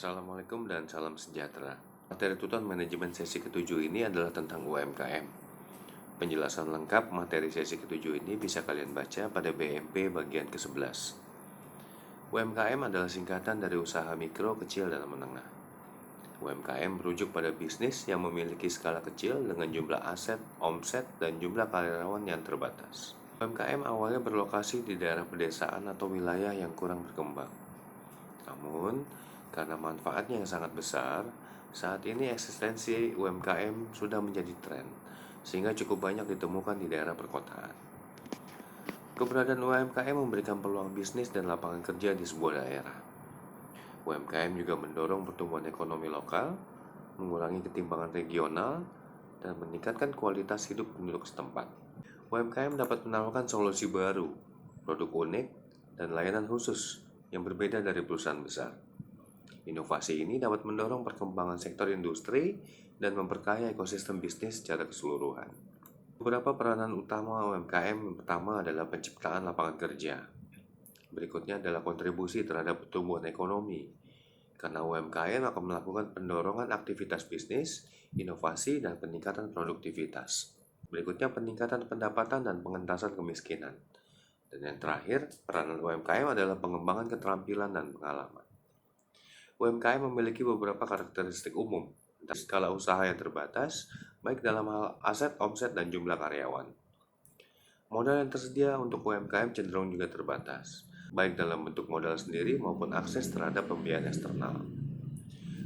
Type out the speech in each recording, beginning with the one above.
Assalamualaikum dan salam sejahtera. Materi tutoran manajemen sesi ke-7 ini adalah tentang UMKM. Penjelasan lengkap materi sesi ke-7 ini bisa kalian baca pada BMP bagian ke-11. UMKM adalah singkatan dari usaha mikro, kecil, dan menengah. UMKM merujuk pada bisnis yang memiliki skala kecil dengan jumlah aset, omset, dan jumlah karyawan yang terbatas. UMKM awalnya berlokasi di daerah pedesaan atau wilayah yang kurang berkembang. Namun, karena manfaatnya yang sangat besar, saat ini eksistensi UMKM sudah menjadi tren, sehingga cukup banyak ditemukan di daerah perkotaan. Keberadaan UMKM memberikan peluang bisnis dan lapangan kerja di sebuah daerah. UMKM juga mendorong pertumbuhan ekonomi lokal, mengurangi ketimpangan regional, dan meningkatkan kualitas hidup penduduk setempat. UMKM dapat menawarkan solusi baru, produk unik, dan layanan khusus yang berbeda dari perusahaan besar. Inovasi ini dapat mendorong perkembangan sektor industri dan memperkaya ekosistem bisnis secara keseluruhan. Beberapa peranan utama UMKM yang pertama adalah penciptaan lapangan kerja. Berikutnya adalah kontribusi terhadap pertumbuhan ekonomi, karena UMKM akan melakukan pendorongan aktivitas bisnis, inovasi, dan peningkatan produktivitas. Berikutnya peningkatan pendapatan dan pengentasan kemiskinan. Dan yang terakhir, peranan UMKM adalah pengembangan keterampilan dan pengalaman. UMKM memiliki beberapa karakteristik umum, dari skala usaha yang terbatas, baik dalam hal aset, omset, dan jumlah karyawan. Modal yang tersedia untuk UMKM cenderung juga terbatas, baik dalam bentuk modal sendiri maupun akses terhadap pembiayaan eksternal.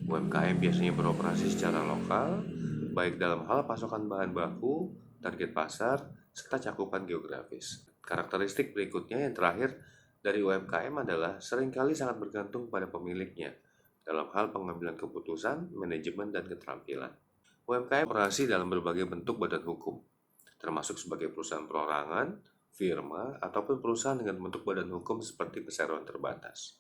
UMKM biasanya beroperasi secara lokal, baik dalam hal pasokan bahan baku, target pasar, serta cakupan geografis. Karakteristik berikutnya yang terakhir dari UMKM adalah seringkali sangat bergantung pada pemiliknya dalam hal pengambilan keputusan, manajemen, dan keterampilan. UMKM operasi dalam berbagai bentuk badan hukum, termasuk sebagai perusahaan perorangan, firma, ataupun perusahaan dengan bentuk badan hukum seperti perseroan terbatas.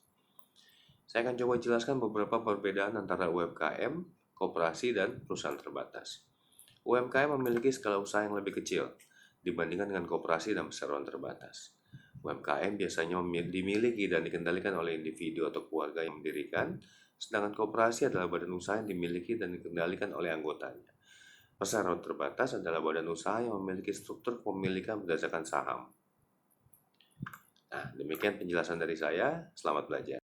Saya akan coba jelaskan beberapa perbedaan antara UMKM, koperasi, dan perusahaan terbatas. UMKM memiliki skala usaha yang lebih kecil dibandingkan dengan koperasi dan perseroan terbatas. UMKM biasanya dimiliki dan dikendalikan oleh individu atau keluarga yang mendirikan, sedangkan koperasi adalah badan usaha yang dimiliki dan dikendalikan oleh anggotanya. Perseroan terbatas adalah badan usaha yang memiliki struktur kepemilikan berdasarkan saham. Nah, demikian penjelasan dari saya. Selamat belajar.